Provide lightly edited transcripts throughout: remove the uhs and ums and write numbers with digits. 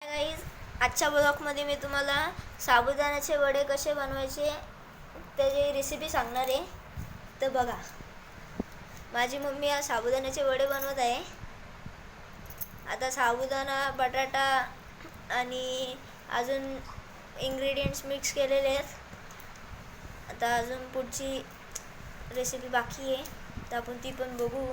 Guys, आजच्या ब्लॉगमध्ये मी तुम्हाला साबुदाण्याचे वडे कसे बनवायचे त्याची रेसिपी सांगणार आहे. तर बघा, माझी मम्मी आज साबुदाण्याचे वडे बनवत आहे. आता साबुदाणा, बटाटा आणि अजून इंग्रेडियंट्स मिक्स केलेले आहेत. आता अजून पुढची रेसिपी बाकी आहे, तर आपण ती पण बघू.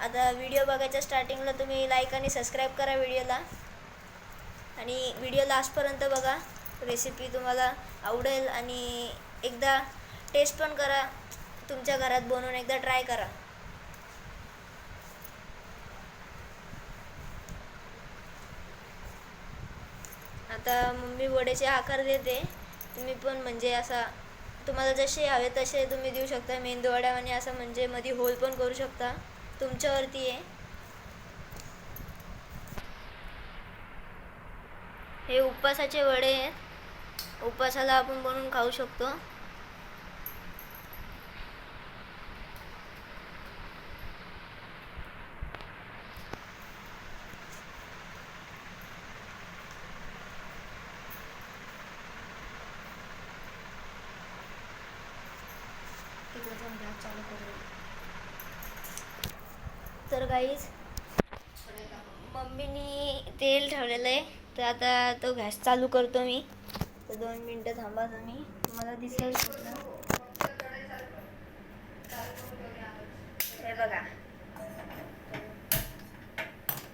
आता व्हिडिओ बघायच्या स्टार्टिंगला तुम्ही लाईक आणि सबस्क्राईब करा व्हिडिओला, आणि व्हिडिओ लास्टपर्यंत बघा. रेसिपी तुम्हाला आवडेल आणि एकदा टेस्ट पण करा, तुमच्या घरात बनवून एकदा ट्राय करा. आता मम्मी वडेचे आकार देते. तुम्ही पण म्हणजे असा तुम्हाला जसे हवे तसे तुम्ही देऊ शकता. मेंदू वड्यावाने असं म्हणजे मध्ये होल पण करू शकता, तुमच्यावरती आहे. हे उपवासाचे वडे आहेत, उपवासाला आपण बनवून खाऊ शकतो. तर गाईज, मम्मीनी तेल ठेवलेलं आहे, तर आता तो गॅस चालू करतो मी. तर 2 मिनटं थांबा तुम्ही, तुम्हाला दिसेल. हे बघा,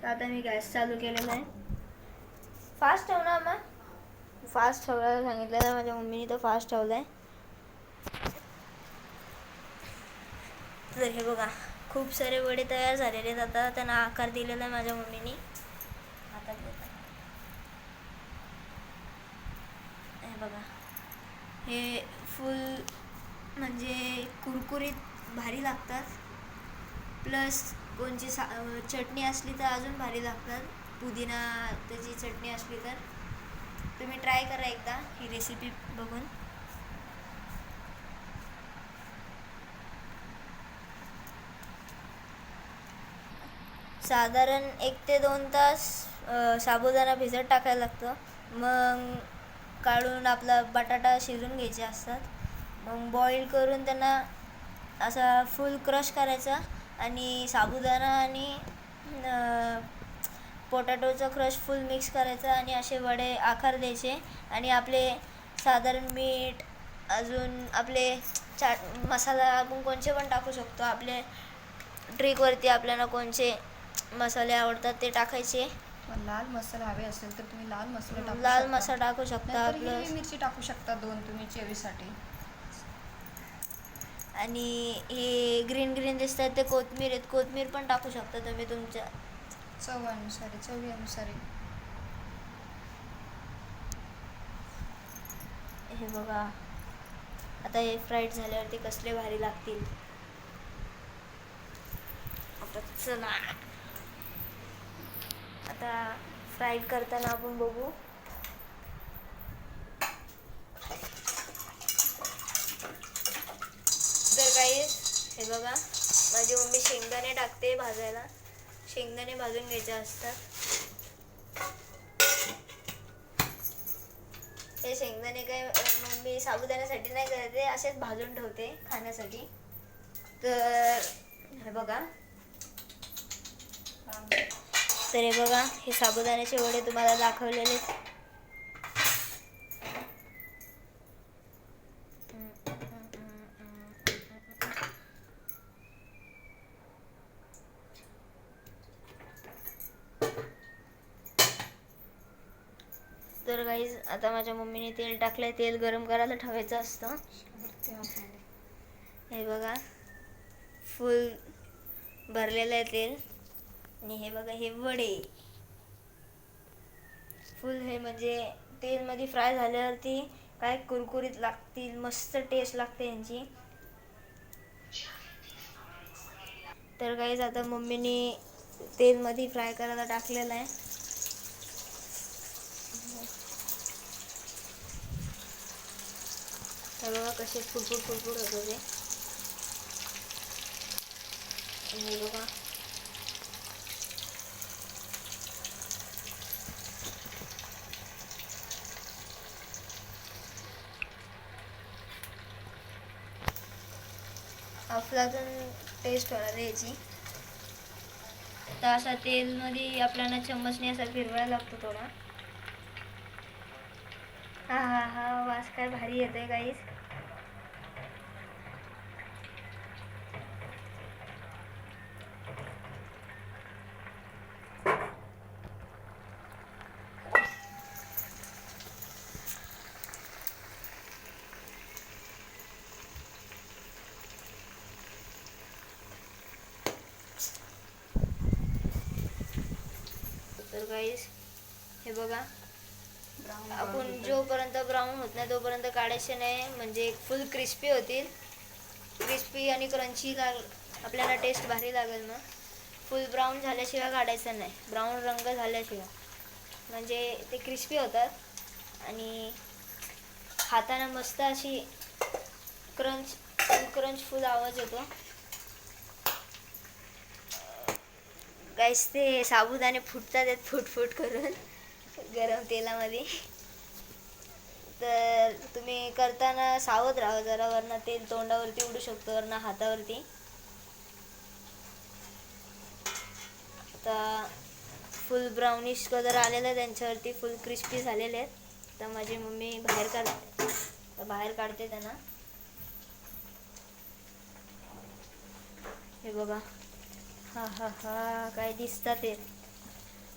तर आता मी गॅस चालू केलेला आहे. फास्ट ठेव ना मग, फास्ट ठेवायला सांगितलं आहे माझ्या मम्मीने, तर फास्ट ठेवलं आहे. तर हे बघा, खूप सारे वडे तयार झालेले आहेत. आता त्यांना आकार दिलेला आहे माझ्या मम्मीने. आता हे बघा, हे फुल म्हणजे कुरकुरीत भारी लागतात. प्लस कोणची चटणी असली तर अजून भारी लागतात. पुदिना त्याची चटणी असली तर तुम्ही ट्राय करा एकदा ही रेसिपी बघून. साधारण 1 ते 2 तास साबुदाणा भिजत टाकायला लागतं. मग काढून आपला बटाटा शिजून घ्यायचे असतात. मग बॉईल करून त्यांना असा फुल क्रश करायचा, आणि साबुदाणा आणि पोटॅटोचा क्रश फुल मिक्स करायचा, आणि असे वडे आकार द्यायचे. आणि आपले साधारण मीठ, अजून आपले चाट मसाला आपण कोणचे पण टाकू शकतो. आपले ट्रिकवरती आपल्याला कोणचे मसाले आवडतात ते टाकायचे. लाल मसाला हवे असेल तर तुम्ही लाल मसाला टाकू शकता. आपलं मिरची टाकू शकता 2 तुम्ही चवीसाठी. आणि हे ग्रीन दिसतात ते कोथिंबीर आहेत, कोथिंबीर पण टाकू शकता तुम्ही तुमच्या चवीनुसार. हे बघा, आता हे फ्राईड झाल्यावरती कसले भारी लागतील. आता चला, आता फ्राईड करताना आपण बघू. तर गाईस, हे बघा, माझी मम्मी शेंगदाणे टाकते भाजायला. शेंगदाणे भाजून घ्यायचे असतात. हे शेंगदाणे काय मम्मी साबुदाण्यासाठी नाही करते, असेच भाजून ठेवते खाण्यासाठी. तर हे बघा, हे साबुदाण्याचे वडे तुम्हाला दाखवलेले. तर गाईज, आता माझ्या मम्मीने तेल टाकलंय. तेल गरम करायला ठेवायचं असतं. हे बघा, फुल भरलेलं आहे तेल. आणि हे बघा, हे वडे फुल हे म्हणजे तेलमध्ये फ्राय झाल्यावरती काय कुरकुरीत लागतील, मस्त टेस्ट लागते यांची. तर गाईज, आता मम्मीने तेलमध्ये फ्राय करायला टाकलेलं आहे. हे बघा कसे फुरफुर होते. हे बघा, अफलातून टेस्ट होणार आहे याची. तर असा तेलमध्ये आपल्याला चम्मचने असा फिरवायला लागतो थोडा. हा हा हा, वास काय भारी येतोय गाईस. तर गाईस हे बघा, आपण जोपर्यंत ब्राऊन होत नाही तोपर्यंत काढायचे नाही, म्हणजे फुल क्रिस्पी होतील. क्रिस्पी आणि क्रंची आपल्याला टेस्ट भारी लागेल. मग फुल ब्राऊन झाल्याशिवाय काढायचं नाही, ब्राऊन रंग झाल्याशिवाय, म्हणजे ते क्रिस्पी होतात आणि खाताना मस्त अशी क्रंच क्रंच फुल आवाज येतो. गाईस ते साबुदाणे फुटतात आहेत फुट करून गरम तेलामध्ये. तर तुम्ही करताना सावध राहा जरा, वरनं तेल तोंडावरती उडू शकतं, वरनं हातावरती. आता फुल ब्राउनिश कलर आलेला आहे त्यांच्यावरती, फुल क्रिस्पी झालेले आहेत. तर माझी मम्मी बाहेर काढते त्यांना. हे बघा, हा हा हा, काय दिसतात ते.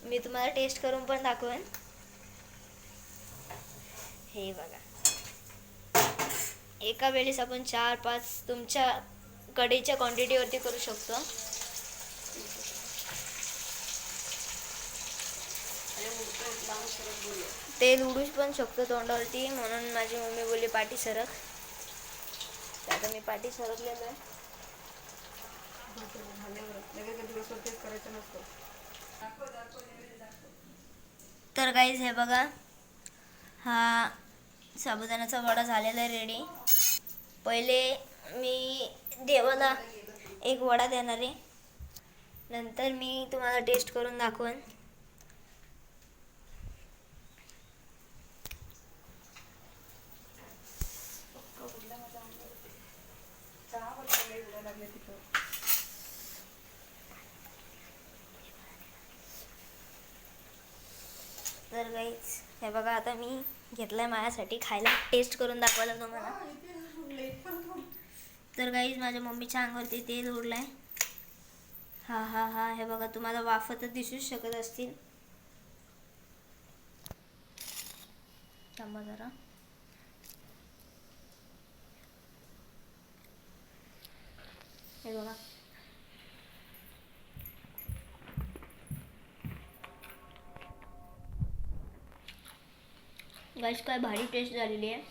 मी तुम्हाला टेस्ट करून पण दाखवेन. हे बघा, एका वेळेस आपण 4-5 तुमच्या कढईच्या क्वांटिटीवरती करू शकतो. तेल उडू पण शकतो तोंडावरती, म्हणून माझी मम्मी बोलली पाठी सरक. तर आता मी पाठी सरकलेलो आहे. तर गाईज हे बघा, हा साबुदाण्याचा वडा झालेला आहे रेडी. पहिले मी देवाला एक वडा देणार आहे, नंतर मी तुम्हाला टेस्ट करून दाखवेन. तर गाईज हे बघा, आता मी घेतलंय माझ्यासाठी खायला, टेस्ट करून दाखवायला तुम्हाला. तर गाईज माझ्या मम्मीच्या अंगावरती तेल उडलंय. हा हा हा, हे बघा, तुम्हाला वाफा तर दिसूच शकत असतील. थांबा जरा. हे बघा, गाईस काय भारी टेस्ट झालेली आहे.